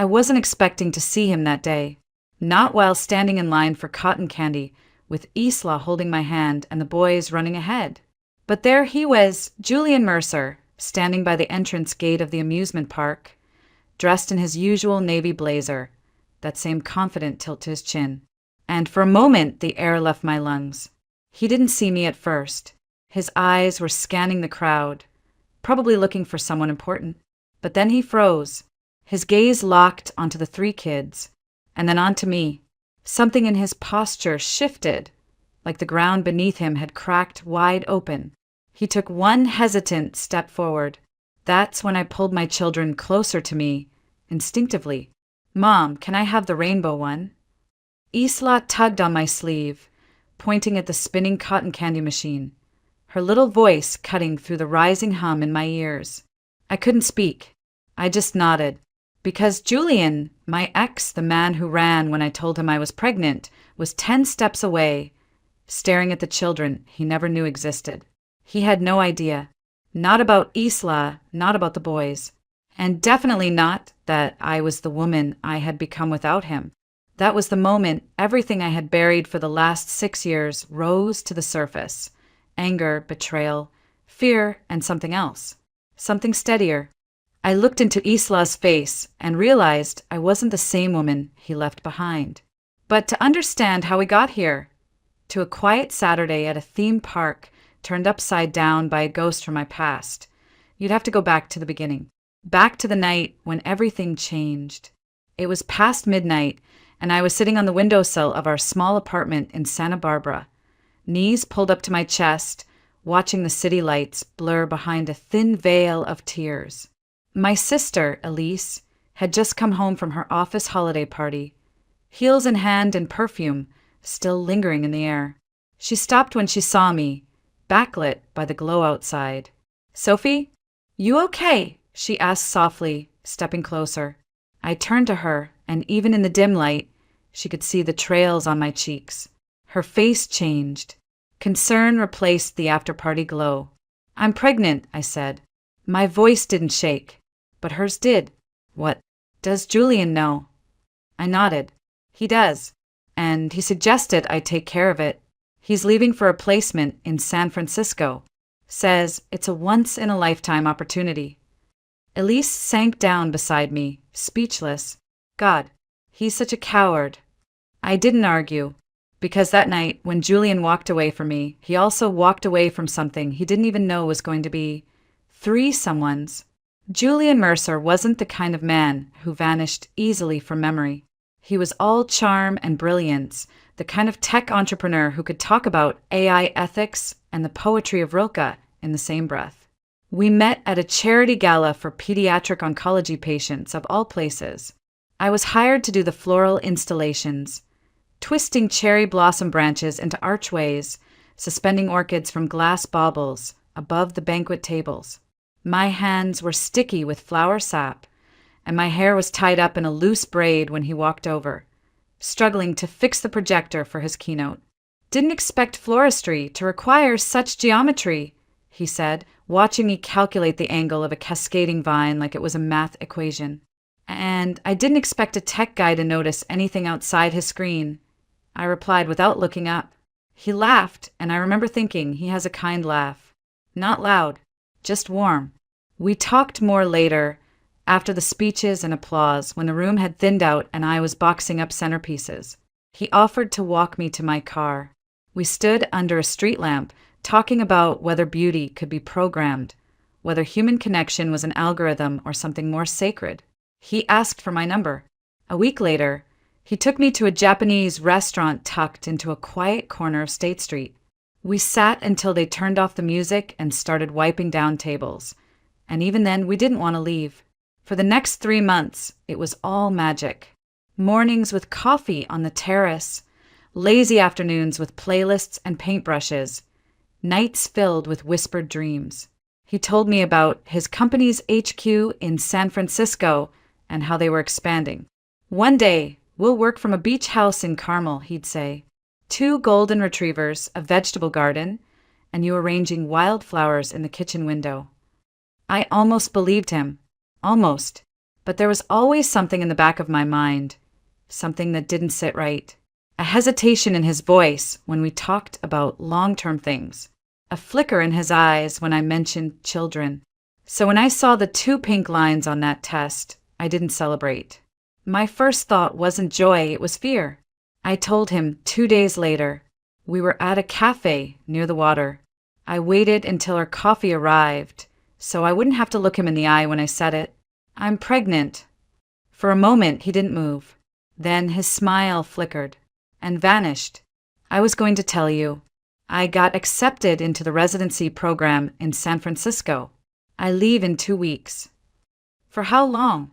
I wasn't expecting to see him that day. Not while standing in line for cotton candy, with Isla holding my hand and the boys running ahead. But there he was, Julian Mercer, standing by the entrance gate of the amusement park, dressed in his usual navy blazer, that same confident tilt to his chin. And for a moment the air left my lungs. He didn't see me at first. His eyes were scanning the crowd, probably looking for someone important. But then he froze. His gaze locked onto the three kids, and then onto me. Something in his posture shifted, like the ground beneath him had cracked wide open. He took one hesitant step forward. That's when I pulled my children closer to me, instinctively. "Mom, can I have the rainbow one?" Isla tugged on my sleeve, pointing at the spinning cotton candy machine, her little voice cutting through the rising hum in my ears. I couldn't speak. I just nodded. Because Julian, my ex, the man who ran when I told him I was pregnant, was 10 steps away, staring at the children he never knew existed. He had no idea. Not about Isla, not about the boys. And definitely not that I was the woman I had become without him. That was the moment everything I had buried for the last 6 years rose to the surface. Anger, betrayal, fear, and something else. Something steadier. I looked into Isla's face and realized I wasn't the same woman he left behind. But to understand how we got here, to a quiet Saturday at a theme park turned upside down by a ghost from my past, you'd have to go back to the beginning. Back to the night when everything changed. It was past midnight, and I was sitting on the windowsill of our small apartment in Santa Barbara, knees pulled up to my chest, watching the city lights blur behind a thin veil of tears. My sister, Elise, had just come home from her office holiday party, heels in hand and perfume still lingering in the air. She stopped when she saw me, backlit by the glow outside. "Sophie, you okay?" she asked softly, stepping closer. I turned to her, and even in the dim light, she could see the trails on my cheeks. Her face changed. Concern replaced the after-party glow. "I'm pregnant," I said. My voice didn't shake, but hers did. "What? Does Julian know?" I nodded. "He does, and he suggested I take care of it. He's leaving for a placement in San Francisco. Says it's a once-in-a-lifetime opportunity." Elise sank down beside me, speechless. God, he's such a coward. I didn't argue, because that night, when Julian walked away from me, he also walked away from something he didn't even know was going to be 3 someones. Julian Mercer wasn't the kind of man who vanished easily from memory. He was all charm and brilliance, the kind of tech entrepreneur who could talk about AI ethics and the poetry of Rilke in the same breath. We met at a charity gala for pediatric oncology patients of all places. I was hired to do the floral installations, twisting cherry blossom branches into archways, suspending orchids from glass baubles above the banquet tables. My hands were sticky with flower sap, and my hair was tied up in a loose braid when he walked over, struggling to fix the projector for his keynote. "Didn't expect floristry to require such geometry," he said, watching me calculate the angle of a cascading vine like it was a math equation. "And I didn't expect a tech guy to notice anything outside his screen," I replied without looking up. He laughed, and I remember thinking he has a kind laugh. Not loud, just warm. We talked more later, after the speeches and applause, when the room had thinned out and I was boxing up centerpieces. He offered to walk me to my car. We stood under a street lamp, talking about whether beauty could be programmed, whether human connection was an algorithm or something more sacred. He asked for my number. A week later, he took me to a Japanese restaurant tucked into a quiet corner of State Street. We sat until they turned off the music and started wiping down tables. And even then, we didn't want to leave. For the next 3 months, it was all magic. Mornings with coffee on the terrace, lazy afternoons with playlists and paintbrushes, nights filled with whispered dreams. He told me about his company's HQ in San Francisco and how they were expanding. "One day, we'll work from a beach house in Carmel," he'd say. 2 golden retrievers, a vegetable garden, and you arranging wildflowers in the kitchen window. I almost believed him. Almost. But there was always something in the back of my mind, something that didn't sit right. A hesitation in his voice when we talked about long-term things. A flicker in his eyes when I mentioned children. So when I saw the 2 pink lines on that test, I didn't celebrate. My first thought wasn't joy, it was fear. I told him 2 days later. We were at a cafe near the water. I waited until our coffee arrived, so I wouldn't have to look him in the eye when I said it. I'm pregnant. For a moment, he didn't move. Then his smile flickered and vanished. I was going to tell you. I got accepted into the residency program in San Francisco. I leave in 2 weeks. For how long?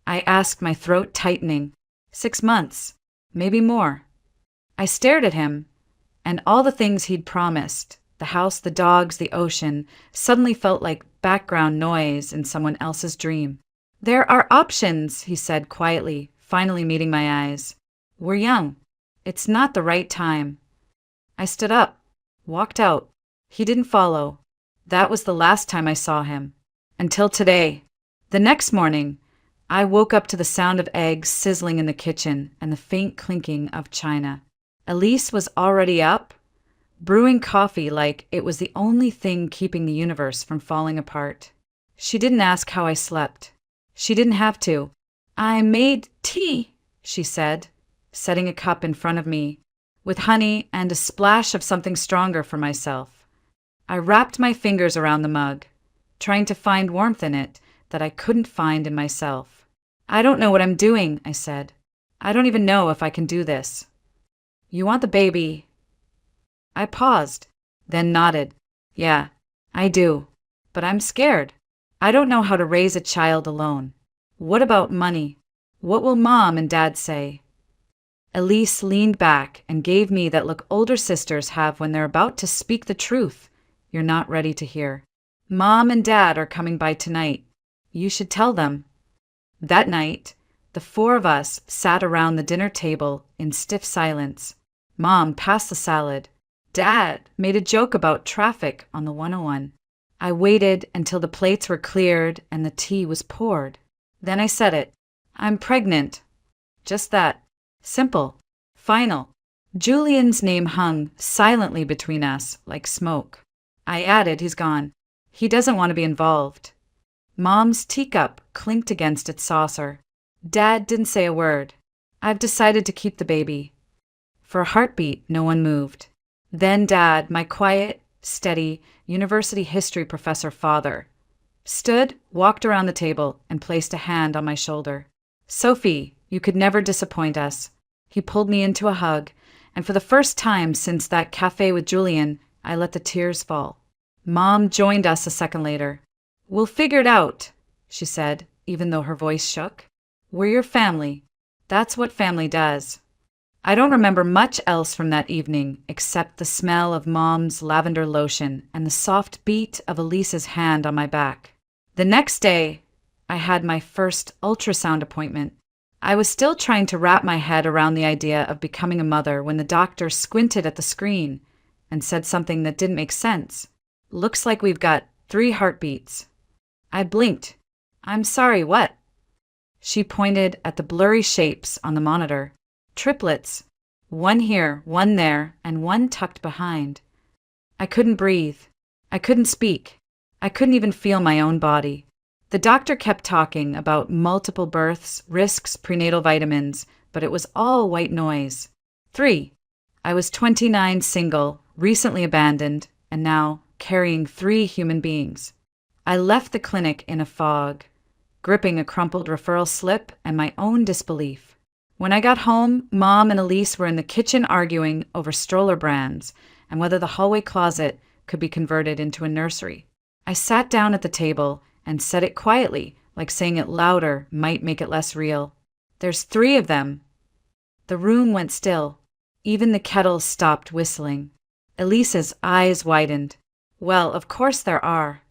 I asked, my throat tightening. 6 months, maybe more. I stared at him, and all the things he'd promised, the house, the dogs, the ocean, suddenly felt like background noise in someone else's dream. There are options, he said quietly, finally meeting my eyes. We're young. It's not the right time. I stood up, walked out. He didn't follow. That was the last time I saw him. Until today. The next morning, I woke up to the sound of eggs sizzling in the kitchen and the faint clinking of china. Elise was already up, brewing coffee like it was the only thing keeping the universe from falling apart. She didn't ask how I slept. She didn't have to. I made tea, she said, setting a cup in front of me, with honey and a splash of something stronger for myself. I wrapped my fingers around the mug, trying to find warmth in it that I couldn't find in myself. I don't know what I'm doing, I said. I don't even know if I can do this. You want the baby? I paused, then nodded. Yeah, I do. But I'm scared. I don't know how to raise a child alone. What about money? What will Mom and Dad say? Elise leaned back and gave me that look older sisters have when they're about to speak the truth you're not ready to hear. Mom and Dad are coming by tonight. You should tell them. That night, the 4 of us sat around the dinner table in stiff silence. Mom passed the salad. Dad made a joke about traffic on the 101. I waited until the plates were cleared and the tea was poured. Then I said it. I'm pregnant. Just that. Simple. Final. Julian's name hung silently between us like smoke. I added, he's gone. He doesn't want to be involved. Mom's teacup clinked against its saucer. Dad didn't say a word. I've decided to keep the baby. For a heartbeat, no one moved. Then Dad, my quiet, steady, university history professor father, stood, walked around the table, and placed a hand on my shoulder. Sophie, you could never disappoint us. He pulled me into a hug, and for the first time since that cafe with Julian, I let the tears fall. Mom joined us a second later. We'll figure it out, she said, even though her voice shook. We're your family. That's what family does. I don't remember much else from that evening except the smell of Mom's lavender lotion and the soft beat of Elise's hand on my back. The next day, I had my first ultrasound appointment. I was still trying to wrap my head around the idea of becoming a mother when the doctor squinted at the screen and said something that didn't make sense. Looks like we've got 3 heartbeats. I blinked. I'm sorry, what? She pointed at the blurry shapes on the monitor. Triplets. 1 here, 1 there, and 1 tucked behind. I couldn't breathe. I couldn't speak. I couldn't even feel my own body. The doctor kept talking about multiple births, risks, prenatal vitamins, but it was all white noise. 3. I was 29, single, recently abandoned, and now carrying 3 human beings. I left the clinic in a fog, gripping a crumpled referral slip and my own disbelief. When I got home, Mom and Elise were in the kitchen arguing over stroller brands and whether the hallway closet could be converted into a nursery. I sat down at the table and said it quietly, like saying it louder might make it less real. There's 3 of them. The room went still. Even the kettle stopped whistling. Elise's eyes widened. Well, of course there are.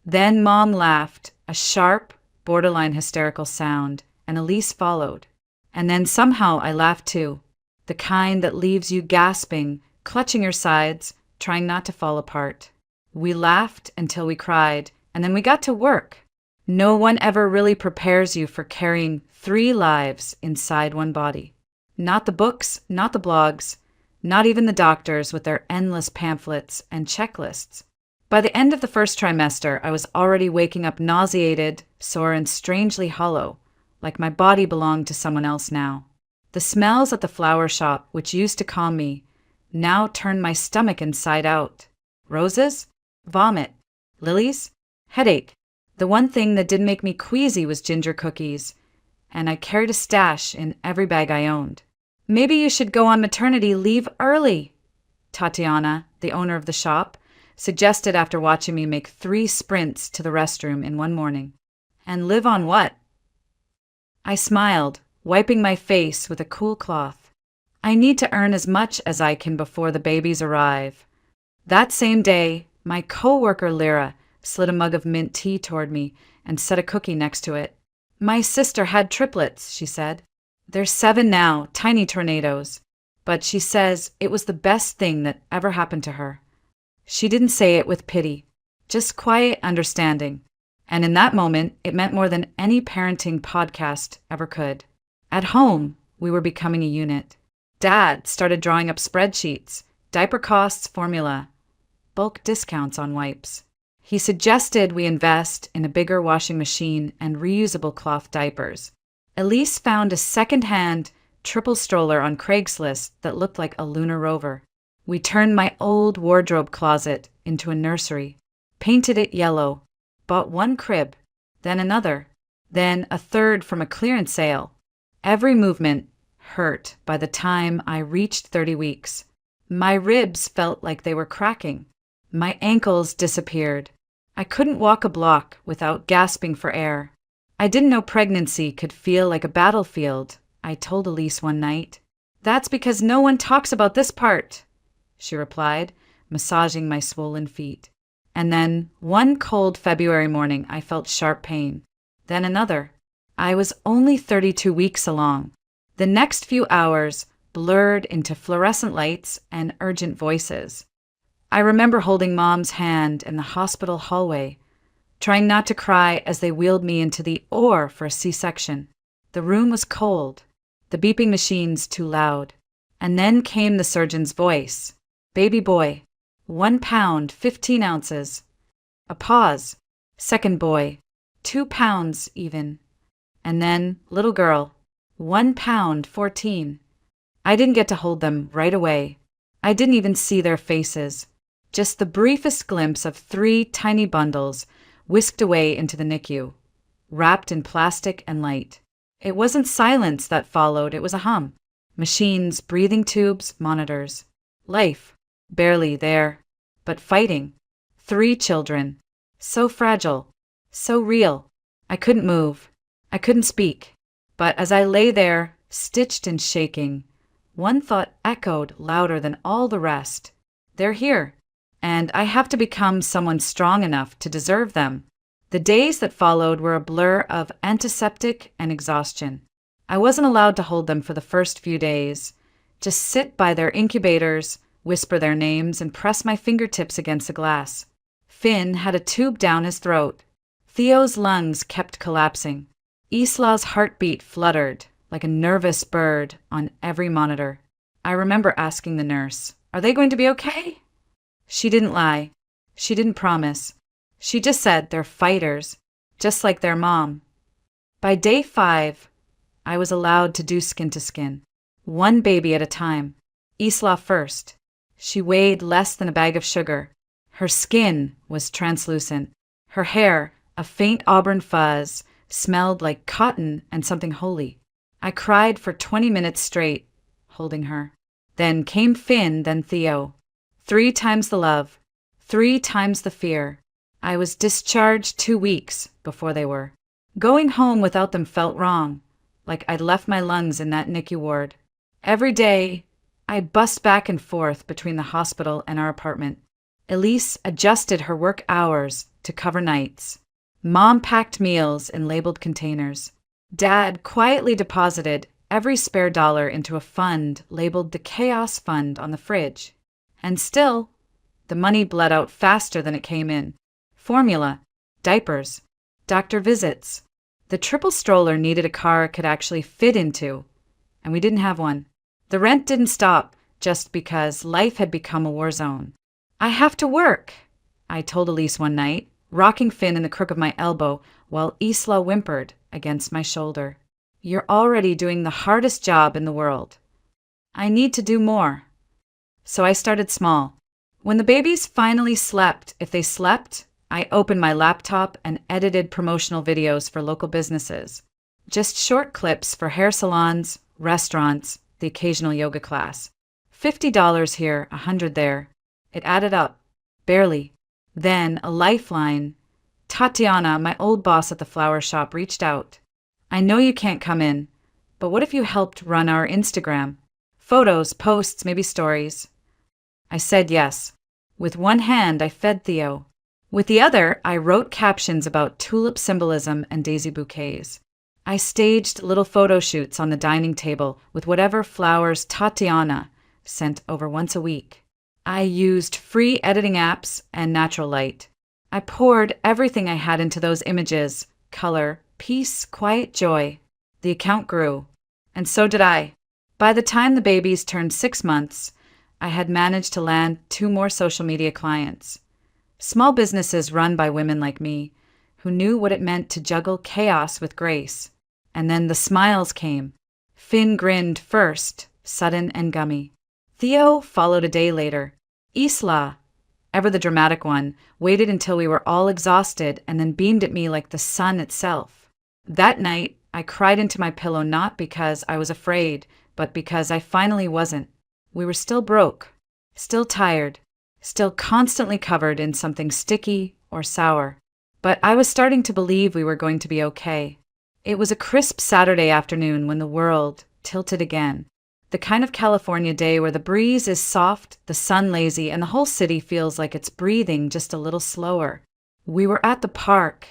Then Mom laughed, a sharp, borderline hysterical sound, and Elise followed. And then somehow I laughed too, the kind that leaves you gasping, clutching your sides, trying not to fall apart. We laughed until we cried, and then we got to work. No one ever really prepares you for carrying 3 lives inside one body. Not the books, not the blogs, not even the doctors with their endless pamphlets and checklists. By the end of the first trimester, I was already waking up nauseated, sore, and strangely hollow, like my body belonged to someone else now. The smells at the flower shop, which used to calm me, now turned my stomach inside out. Roses? Vomit. Lilies? Headache. The one thing that didn't make me queasy was ginger cookies, and I carried a stash in every bag I owned. Maybe you should go on maternity leave early, Tatiana, the owner of the shop, suggested after watching me make 3 sprints to the restroom in one morning. And live on what? I smiled, wiping my face with a cool cloth. I need to earn as much as I can before the babies arrive. That same day, my coworker Lyra slid a mug of mint tea toward me and set a cookie next to it. My sister had triplets, she said. They're 7 now, tiny tornadoes. But she says it was the best thing that ever happened to her. She didn't say it with pity, just quiet understanding. And in that moment, it meant more than any parenting podcast ever could. At home, we were becoming a unit. Dad started drawing up spreadsheets, diaper costs formula, bulk discounts on wipes. He suggested we invest in a bigger washing machine and reusable cloth diapers. Elise found a second-hand triple stroller on Craigslist that looked like a lunar rover. We turned my old wardrobe closet into a nursery, painted it yellow, bought 1 crib, then another, then a third from a clearance sale. Every movement hurt by the time I reached 30 weeks. My ribs felt like they were cracking. My ankles disappeared. I couldn't walk a block without gasping for air. I didn't know pregnancy could feel like a battlefield, I told Elise one night. That's because no one talks about this part, she replied, massaging my swollen feet. And then, one cold February morning, I felt sharp pain. Then another. I was only 32 weeks along. The next few hours blurred into fluorescent lights and urgent voices. I remember holding Mom's hand in the hospital hallway, trying not to cry as they wheeled me into the OR for a C-section. The room was cold, the beeping machines too loud. And then came the surgeon's voice. Baby boy, 1 pound, 15 ounces. A pause. Second boy, 2 pounds even. And then little girl, 1 pound, 14. I didn't get to hold them right away. I didn't even see their faces. Just the briefest glimpse of 3 tiny bundles whisked away into the NICU, wrapped in plastic and light. It wasn't silence that followed, it was a hum. Machines, breathing tubes, monitors. Life, barely there, but fighting. 3 children. So fragile, so real. I couldn't move. I couldn't speak. But as I lay there, stitched and shaking, one thought echoed louder than all the rest. They're here, and I have to become someone strong enough to deserve them. The days that followed were a blur of antiseptic and exhaustion. I wasn't allowed to hold them for the first few days. Just sit by their incubators, whisper their names, and press my fingertips against the glass. Finn had a tube down his throat. Theo's lungs kept collapsing. Isla's heartbeat fluttered like a nervous bird on every monitor. I remember asking the nurse, "Are they going to be okay?" She didn't lie. She didn't promise. She just said they're fighters, just like their mom. By day 5, I was allowed to do skin to skin, 1 baby at a time. Isla first. She weighed less than a bag of sugar. Her skin was translucent. Her hair, a faint auburn fuzz, smelled like cotton and something holy. I cried for 20 minutes straight, holding her. Then came Finn, then Theo. 3 times the love, 3 times the fear. I was discharged 2 weeks before they were. Going home without them felt wrong, like I'd left my lungs in that NICU ward. Every day, I bussed back and forth between the hospital and our apartment. Elise adjusted her work hours to cover nights. Mom packed meals in labeled containers. Dad quietly deposited every spare dollar into a fund labeled the Chaos Fund on the fridge. And still, the money bled out faster than it came in. Formula, diapers, Doctor visits. The triple stroller needed a car it could actually fit into, and we didn't have one. The rent didn't stop just because life had become a war zone. I have to work, I told Elise one night, rocking Finn in the crook of my elbow while Isla whimpered against my shoulder. You're already doing the hardest job in the world. I need to do more. So I started small. When the babies finally slept, if they slept, I opened my laptop and edited promotional videos for local businesses. Just short clips for hair salons, restaurants, the occasional yoga class. $50 here, $100 there. It added up. Barely. Then a lifeline. Tatiana, my old boss at the flower shop, reached out. I know you can't come in, but what if you helped run our Instagram? Photos, posts, maybe stories. I said yes. With one hand, I fed Theo. With the other, I wrote captions about tulip symbolism and daisy bouquets. I staged little photo shoots on the dining table with whatever flowers Tatiana sent over once a week. I used free editing apps and natural light. I poured everything I had into those images: color, peace, quiet joy. The account grew, and so did I. By the time the babies turned 6 months, I had managed to land 2 more social media clients. Small businesses run by women like me, who knew what it meant to juggle chaos with grace. And then the smiles came. Finn grinned first, sudden and gummy. Theo followed a day later. Isla, ever the dramatic one, waited until we were all exhausted and then beamed at me like the sun itself. That night, I cried into my pillow not because I was afraid, but because I finally wasn't. We were still broke, still tired, still constantly covered in something sticky or sour. But I was starting to believe we were going to be okay. It was a crisp Saturday afternoon when the world tilted again. The kind of California day where the breeze is soft, the sun lazy, and the whole city feels like it's breathing just a little slower. We were at the park,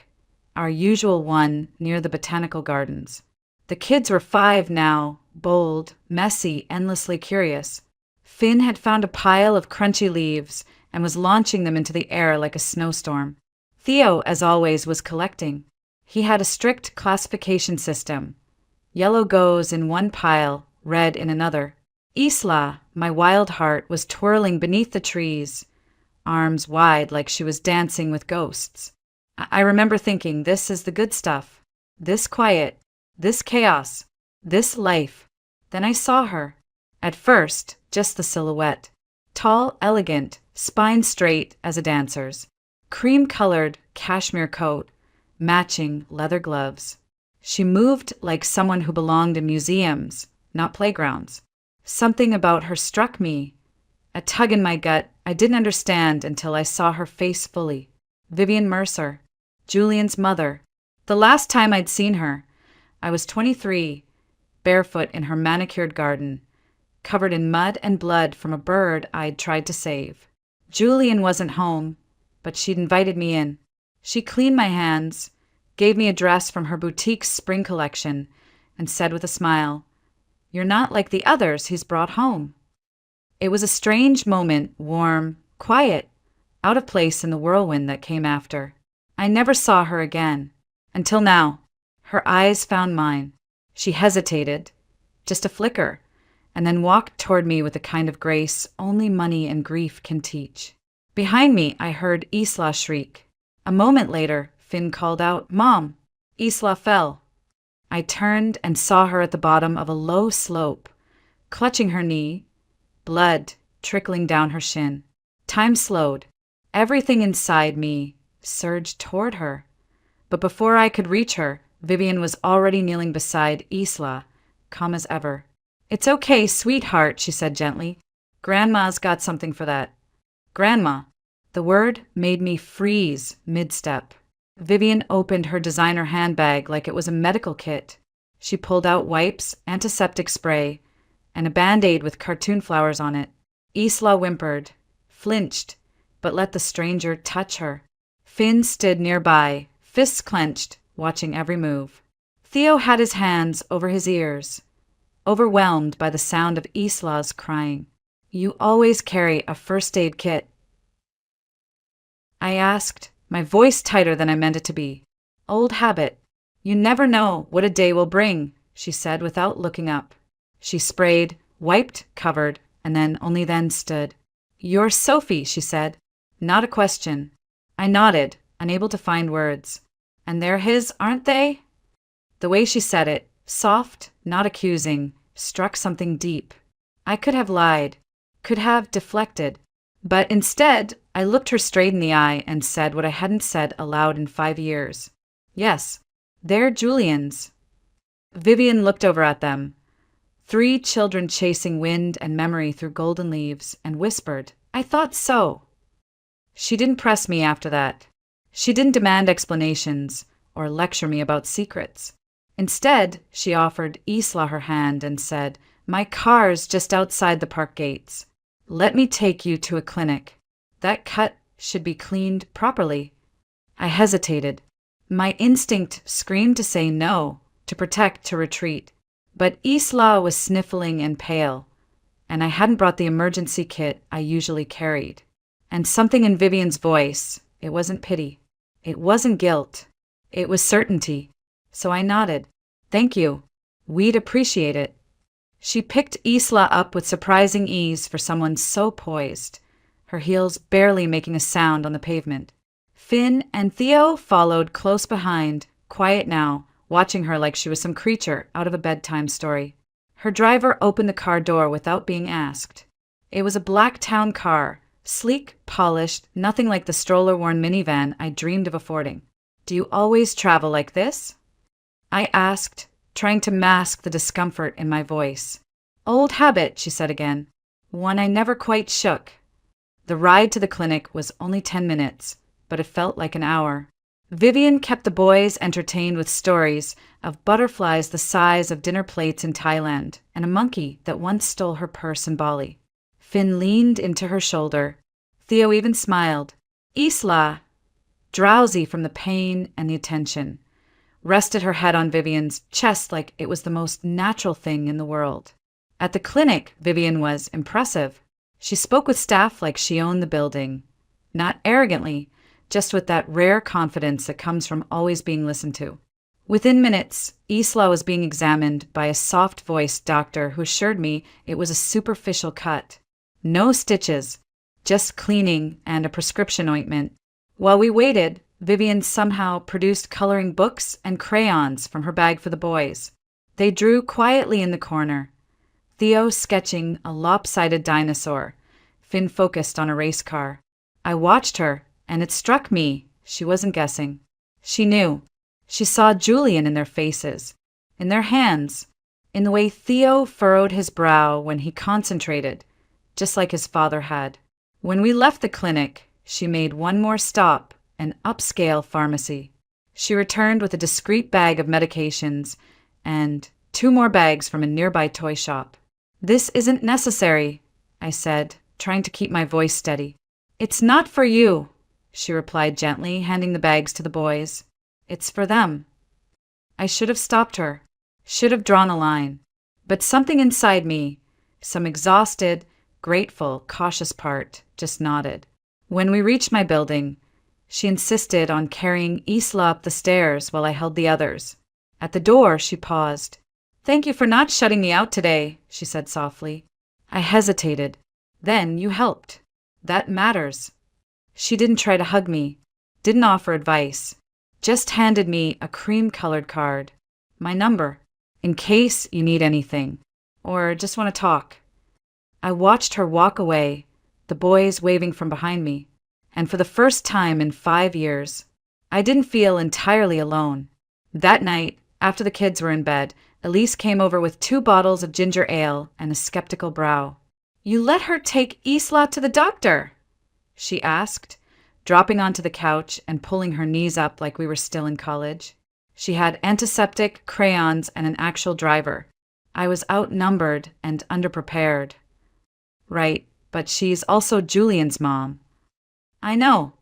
our usual one near the botanical gardens. The kids were 5 now, bold, messy, endlessly curious. Finn had found a pile of crunchy leaves and was launching them into the air like a snowstorm. Theo, as always, was collecting. He had a strict classification system. Yellow goes in one pile, red in another. Isla, my wild heart, was twirling beneath the trees, arms wide like she was dancing with ghosts. I remember thinking, this is the good stuff. This quiet, this chaos, this life. Then I saw her. At first, just the silhouette. Tall, elegant, spine straight as a dancer's. Cream-colored cashmere coat, matching leather gloves. She moved like someone who belonged in museums, not playgrounds. Something about her struck me. A tug in my gut I didn't understand until I saw her face fully. Vivian Mercer, Julian's mother. The last time I'd seen her, I was 23, barefoot in her manicured garden, covered in mud and blood from a bird I'd tried to save. Julian wasn't home, but she'd invited me in. She cleaned my hands, gave me a dress from her boutique's spring collection, and said with a smile, "You're not like the others he's brought home." It was a strange moment, warm, quiet, out of place in the whirlwind that came after. I never saw her again, until now. Her eyes found mine. She hesitated, just a flicker, and then walked toward me with a kind of grace only money and grief can teach. Behind me, I heard Isla shriek. A moment later, Finn called out, "Mom!" Isla fell. I turned and saw her at the bottom of a low slope, clutching her knee, blood trickling down her shin. Time slowed. Everything inside me surged toward her. But before I could reach her, Vivian was already kneeling beside Isla, calm as ever. "It's okay, sweetheart," she said gently. "Grandma's got something for that." Grandma. The word made me freeze mid-step. Vivian opened her designer handbag like it was a medical kit. She pulled out wipes, antiseptic spray, and a Band-Aid with cartoon flowers on it. Isla whimpered, flinched, but let the stranger touch her. Finn stood nearby, fists clenched, watching every move. Theo had his hands over his ears, overwhelmed by the sound of Isla's crying. "You always carry a first aid kit?" I asked, my voice tighter than I meant it to be. Old habit. You never know what a day will bring, she said without looking up. She sprayed, wiped, covered, and then only then stood. You're Sophie, she said. Not a question. I nodded, unable to find words. And they're his, aren't they? The way she said it, soft, not accusing, struck something deep. I could have lied, could have deflected, but instead I looked her straight in the eye and said what I hadn't said aloud in 5 years. Yes, they're Julian's. Vivian looked over at them. 3 children chasing wind and memory through golden leaves, and whispered, I thought so. She didn't press me after that. She didn't demand explanations or lecture me about secrets. Instead, she offered Isla her hand and said, My car's just outside the park gates. Let me take you to a clinic. That cut should be cleaned properly. I hesitated. My instinct screamed to say no, to protect, to retreat. But Isla was sniffling and pale, and I hadn't brought the emergency kit I usually carried. And something in Vivian's voice, it wasn't pity. It wasn't guilt. It was certainty. So I nodded. Thank you. We'd appreciate it. She picked Isla up with surprising ease for someone so poised, her heels barely making a sound on the pavement. Finn and Theo followed close behind, quiet now, watching her like she was some creature out of a bedtime story. Her driver opened the car door without being asked. It was a black town car, sleek, polished, nothing like the stroller-worn minivan I dreamed of affording. Do you always travel like this? I asked, trying to mask the discomfort in my voice. Old habit, she said again. One I never quite shook. The ride to the clinic was only 10 minutes, but it felt like an hour. Vivian kept the boys entertained with stories of butterflies the size of dinner plates in Thailand and a monkey that once stole her purse in Bali. Finn leaned into her shoulder. Theo even smiled. Isla, drowsy from the pain and the attention, rested her head on Vivian's chest like it was the most natural thing in the world. At the clinic, Vivian was impressive. She spoke with staff like she owned the building. Not arrogantly, just with that rare confidence that comes from always being listened to. Within minutes, Isla was being examined by a soft-voiced doctor who assured me it was a superficial cut. No stitches, just cleaning and a prescription ointment. While we waited, Vivian somehow produced coloring books and crayons from her bag for the boys. They drew quietly in the corner. Theo sketching a lopsided dinosaur, Finn focused on a race car. I watched her, and it struck me she wasn't guessing. She knew. She saw Julian in their faces, in their hands, in the way Theo furrowed his brow when he concentrated, just like his father had. When we left the clinic, she made one more stop, an upscale pharmacy. She returned with a discreet bag of medications and 2 more bags from a nearby toy shop. This isn't necessary, I said, trying to keep my voice steady. It's not for you, she replied gently, handing the bags to the boys. It's for them. I should have stopped her, should have drawn a line. But something inside me, some exhausted, grateful, cautious part, just nodded. When we reached my building, she insisted on carrying Isla up the stairs while I held the others. At the door, she paused. Thank you for not shutting me out today, she said softly. I hesitated. Then you helped. That matters. She didn't try to hug me, didn't offer advice, just handed me a cream-colored card. My number, in case you need anything, or just want to talk. I watched her walk away, the boys waving from behind me, and for the first time in 5 years, I didn't feel entirely alone. That night, after the kids were in bed, Elise came over with 2 bottles of ginger ale and a skeptical brow. You let her take Isla to the doctor? She asked, dropping onto the couch and pulling her knees up like we were still in college. She had antiseptic, crayons, and an actual driver. I was outnumbered and underprepared. Right, but she's also Julian's mom. I know.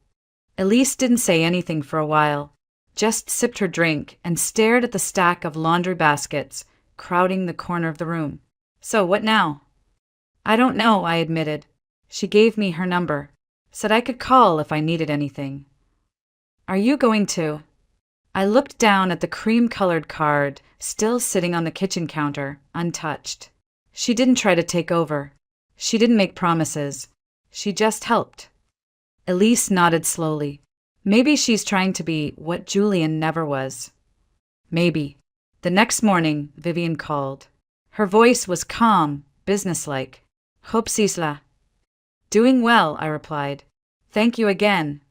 Elise didn't say anything for a while, just sipped her drink and stared at the stack of laundry baskets crowding the corner of the room. So what now? I don't know, I admitted. She gave me her number, said I could call if I needed anything. Are you going to? I looked down at the cream-colored card, still sitting on the kitchen counter, untouched. She didn't try to take over. She didn't make promises. She just helped. Elise nodded slowly. Maybe she's trying to be what Julian never was. Maybe. The next morning, Vivian called. Her voice was calm, businesslike. Hope Isla. Doing well, I replied. Thank you again.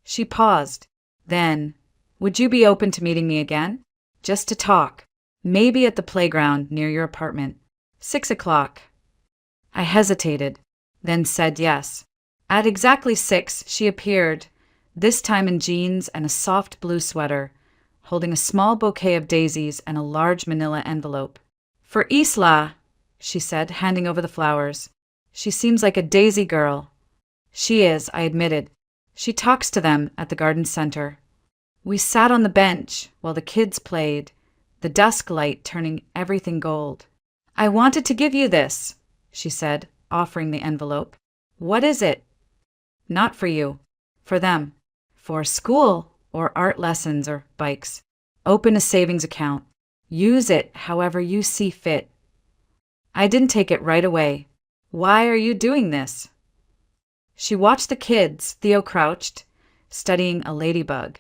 She paused. Then, would you be open to meeting me again? Just to talk. Maybe at the playground near your apartment. 6 o'clock. I hesitated, then said yes. At exactly 6, she appeared, this time in jeans and a soft blue sweater, holding a small bouquet of daisies and a large manila envelope. For Isla, she said, handing over the flowers. She seems like a daisy girl. She is, I admitted. She talks to them at the garden center. We sat on the bench while the kids played, the dusk light turning everything gold. I wanted to give you this, she said, offering the envelope. What is it? Not for you. For them. For school or art lessons or bikes. Open a savings account. Use it however you see fit. I didn't take it right away. Why are you doing this? She watched the kids. Theo crouched, studying a ladybug.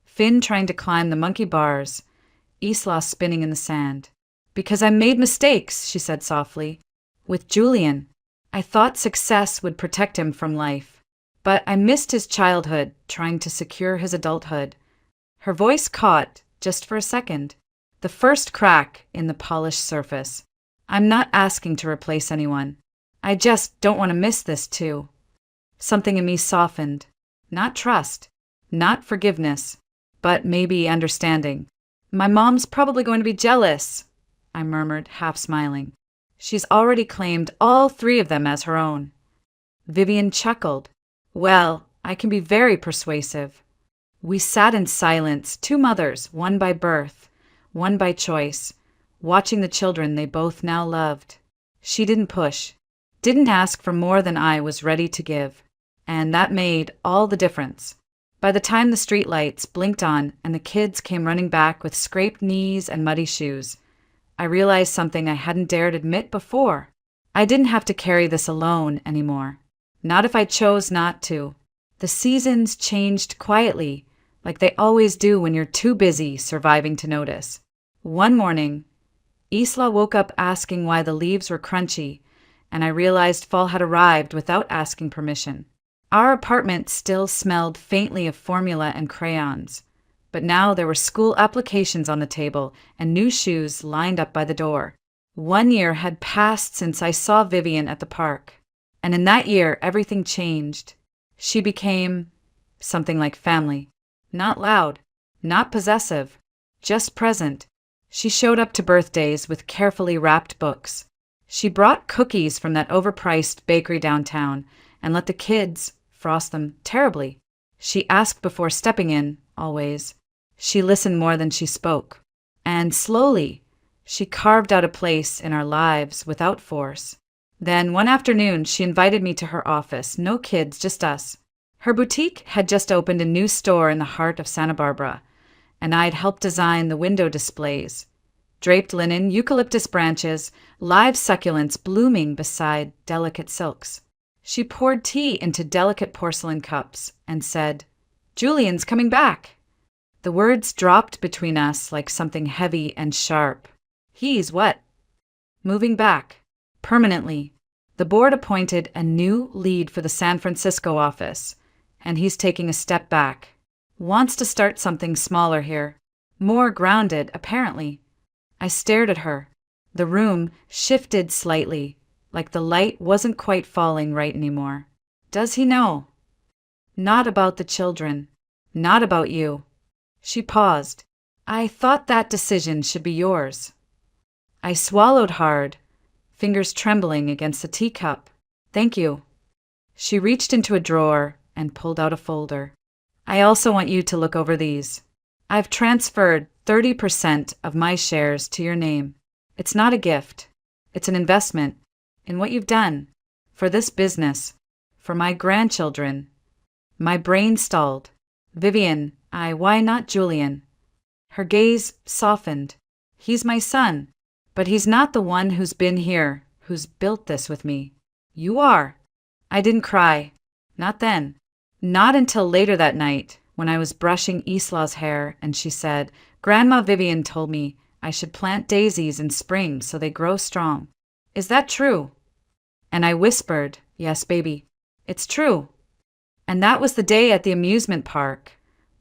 Finn trying to climb the monkey bars. Isla spinning in the sand. Because I made mistakes, she said softly. With Julian. I thought success would protect him from life. But I missed his childhood, trying to secure his adulthood. Her voice caught, just for a second. The first crack in the polished surface. I'm not asking to replace anyone. I just don't want to miss this too. Something in me softened. Not trust. Not forgiveness. But maybe understanding. My mom's probably going to be jealous, I murmured, half smiling. She's already claimed all 3 of them as her own. Vivian chuckled. Well, I can be very persuasive. We sat in silence, 2 mothers, one by birth, one by choice, watching the children they both now loved. She didn't push, didn't ask for more than I was ready to give, and that made all the difference. By the time the streetlights blinked on and the kids came running back with scraped knees and muddy shoes, I realized something I hadn't dared admit before. I didn't have to carry this alone anymore. Not if I chose not to. The seasons changed quietly, like they always do when you're too busy surviving to notice. One morning, Isla woke up asking why the leaves were crunchy, and I realized fall had arrived without asking permission. Our apartment still smelled faintly of formula and crayons, but now there were school applications on the table and new shoes lined up by the door. 1 year had passed since I saw Vivian at the park, and in that year everything changed. She became something like family. Not loud, not possessive, just present. She showed up to birthdays with carefully wrapped books. She brought cookies from that overpriced bakery downtown and let the kids frost them terribly. She asked before stepping in, always. She listened more than she spoke. And slowly, she carved out a place in our lives without force. Then one afternoon, she invited me to her office. No kids, just us. Her boutique had just opened a new store in the heart of Santa Barbara, and I'd helped design the window displays. Draped linen, eucalyptus branches, live succulents blooming beside delicate silks. She poured tea into delicate porcelain cups and said, "Julian's coming back." The words dropped between us like something heavy and sharp. He's what? Moving back. Permanently. The board appointed a new lead for the San Francisco office, and he's taking a step back. Wants to start something smaller here. More grounded, apparently. I stared at her. The room shifted slightly, like the light wasn't quite falling right anymore. Does he know? Not about the children. Not about you. She paused. I thought that decision should be yours. I swallowed hard, fingers trembling against the teacup. Thank you. She reached into a drawer and pulled out a folder. I also want you to look over these. I've transferred 30% of my shares to your name. It's not a gift. It's an investment in what you've done for this business, for my grandchildren. My brain stalled. Vivian, why not Julian? Her gaze softened. He's my son, but he's not the one who's been here, who's built this with me. You are. I didn't cry. Not then. Not until later that night, when I was brushing Isla's hair and she said, Grandma Vivian told me I should plant daisies in spring so they grow strong. Is that true? And I whispered, yes, baby, it's true. And that was the day at the amusement park,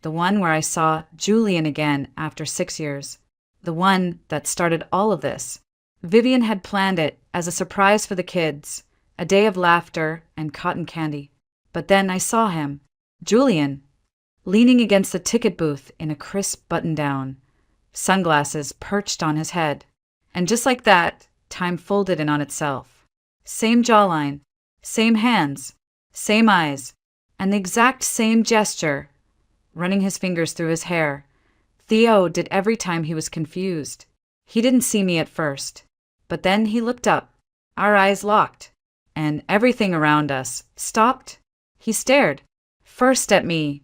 the one where I saw Julian again after 6 years, the one that started all of this. Vivian had planned it as a surprise for the kids, a day of laughter and cotton candy. But then I saw him, Julian, leaning against the ticket booth in a crisp button-down, sunglasses perched on his head. And just like that, time folded in on itself. Same jawline, same hands, same eyes, and the exact same gesture, running his fingers through his hair. Theo did every time he was confused. He didn't see me at first, but then he looked up, our eyes locked, and everything around us stopped. He stared, first at me,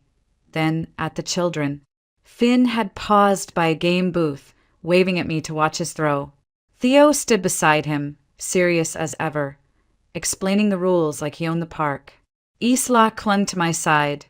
then at the children. Finn had paused by a game booth, waving at me to watch his throw. Theo stood beside him, serious as ever, explaining the rules like he owned the park. Isla clung to my side,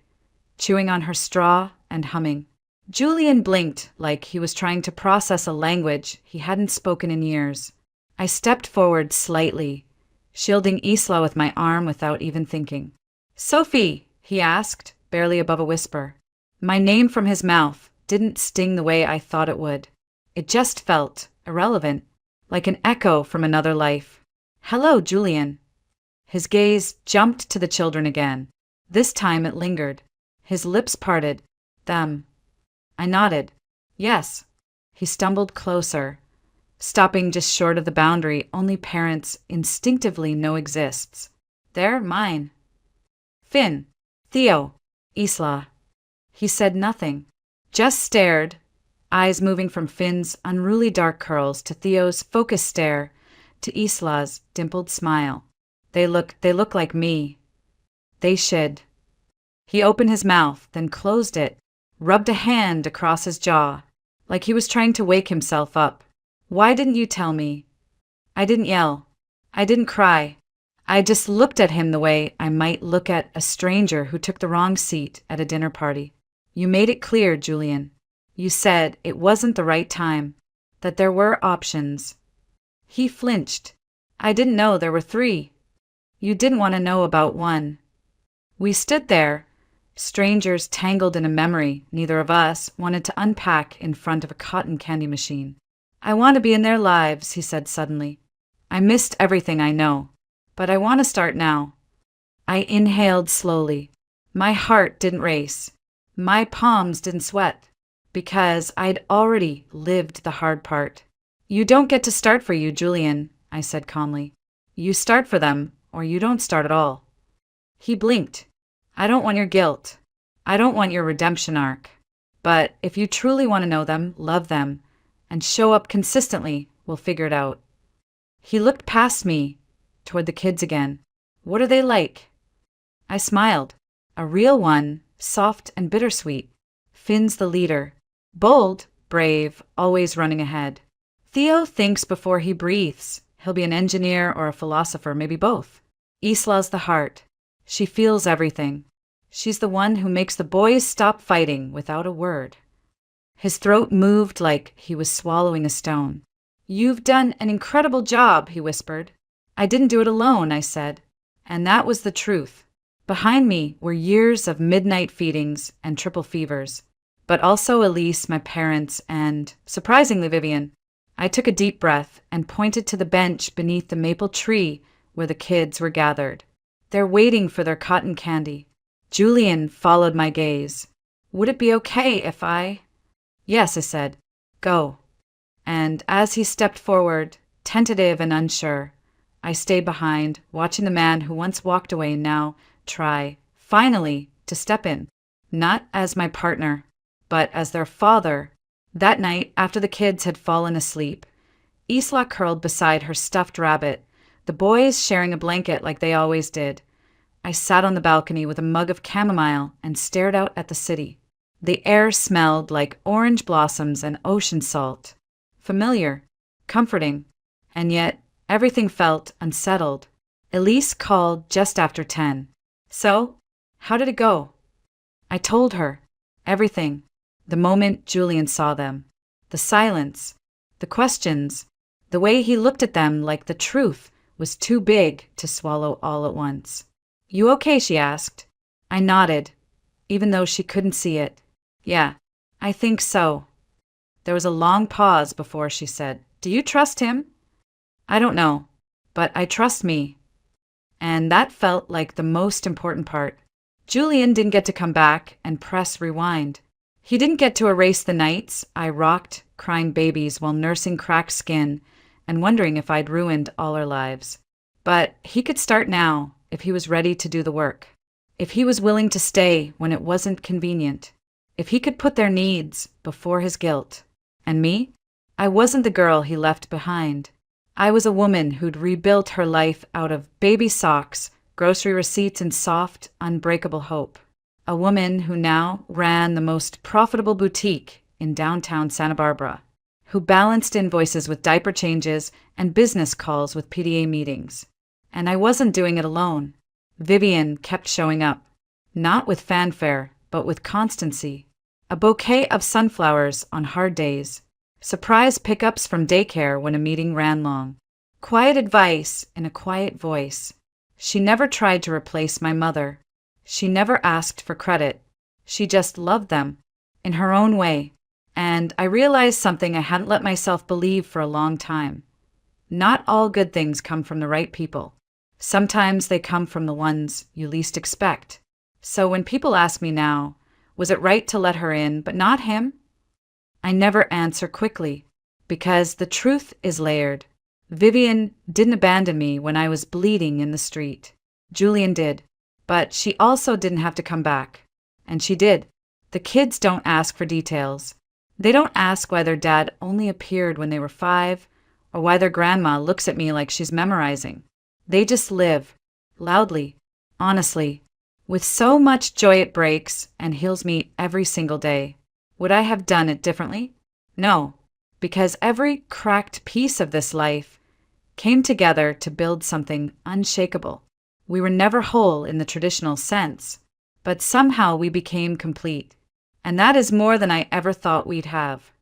chewing on her straw and humming. Julian blinked like he was trying to process a language he hadn't spoken in years. I stepped forward slightly, shielding Isla with my arm without even thinking. Sophie, he asked, barely above a whisper. My name from his mouth didn't sting the way I thought it would. It just felt irrelevant, like an echo from another life. Hello, Julian. His gaze jumped to the children again. This time it lingered. His lips parted. Them. I nodded. Yes. He stumbled closer, stopping just short of the boundary only parents instinctively know exists. They're mine. Finn. Theo. Isla. He said nothing, just stared, eyes moving from Finn's unruly dark curls to Theo's focused stare to Isla's dimpled smile. They look like me. They should. He opened his mouth, then closed it, rubbed a hand across his jaw, like he was trying to wake himself up. Why didn't you tell me? I didn't yell. I didn't cry. I just looked at him the way I might look at a stranger who took the wrong seat at a dinner party. You made it clear, Julian. You said it wasn't the right time, that there were options. He flinched. I didn't know there were 3. You didn't want to know about one. We stood there, strangers tangled in a memory neither of us wanted to unpack in front of a cotton candy machine. I want to be in their lives, he said suddenly. I missed everything I know, but I want to start now. I inhaled slowly. My heart didn't race. My palms didn't sweat, because I'd already lived the hard part. You don't get to start for you, Julian, I said calmly. You start for them, or you don't start at all. He blinked. I don't want your guilt. I don't want your redemption arc. But if you truly want to know them, love them, and show up consistently, we'll figure it out. He looked past me, toward the kids again. What are they like? I smiled. A real one, soft and bittersweet. Finn's the leader. Bold, brave, always running ahead. Theo thinks before he breathes. He'll be an engineer or a philosopher, maybe both. Isla's the heart. She feels everything. She's the one who makes the boys stop fighting without a word. His throat moved like he was swallowing a stone. You've done an incredible job, he whispered. I didn't do it alone, I said. And that was the truth. Behind me were years of midnight feedings and triple fevers, but also Elise, my parents, and, surprisingly, Vivian. I took a deep breath and pointed to the bench beneath the maple tree where the kids were gathered. They're waiting for their cotton candy. Julian followed my gaze. Would it be okay if I... Yes, I said. Go. And as he stepped forward, tentative and unsure, I stayed behind, watching the man who once walked away now try, finally, to step in. Not as my partner, but as their father. That night, after the kids had fallen asleep, Isla curled beside her stuffed rabbit, the boys sharing a blanket like they always did. I sat on the balcony with a mug of chamomile and stared out at the city. The air smelled like orange blossoms and ocean salt. Familiar, comforting, and yet everything felt unsettled. Elise called just after 10. So, how did it go? I told her. Everything. The moment Julian saw them. The silence. The questions. The way he looked at them like the truth was too big to swallow all at once. You okay? She asked. I nodded, even though she couldn't see it. Yeah, I think so. There was a long pause before she said, Do you trust him? I don't know, but I trust me. And that felt like the most important part. Julian didn't get to come back and press rewind. He didn't get to erase the nights I rocked, crying babies while nursing cracked skin and wondering if I'd ruined all our lives. But he could start now if he was ready to do the work. If he was willing to stay when it wasn't convenient. If he could put their needs before his guilt. And me? I wasn't the girl he left behind. I was a woman who'd rebuilt her life out of baby socks, grocery receipts, and soft, unbreakable hope. A woman who now ran the most profitable boutique in downtown Santa Barbara, who balanced invoices with diaper changes and business calls with PDA meetings. And I wasn't doing it alone. Vivian kept showing up, not with fanfare, but with constancy. A bouquet of sunflowers on hard days. Surprise pickups from daycare when a meeting ran long. Quiet advice in a quiet voice. She never tried to replace my mother. She never asked for credit. She just loved them, in her own way. And I realized something I hadn't let myself believe for a long time. Not all good things come from the right people. Sometimes they come from the ones you least expect. So when people ask me now, was it right to let her in but not him? I never answer quickly, because the truth is layered. Vivian didn't abandon me when I was bleeding in the street. Julian did, but she also didn't have to come back. And she did. The kids don't ask for details. They don't ask why their dad only appeared when they were 5, or why their grandma looks at me like she's memorizing. They just live, loudly, honestly, with so much joy it breaks and heals me every single day. Would I have done it differently? No, because every cracked piece of this life came together to build something unshakable. We were never whole in the traditional sense, but somehow we became complete. And that is more than I ever thought we'd have.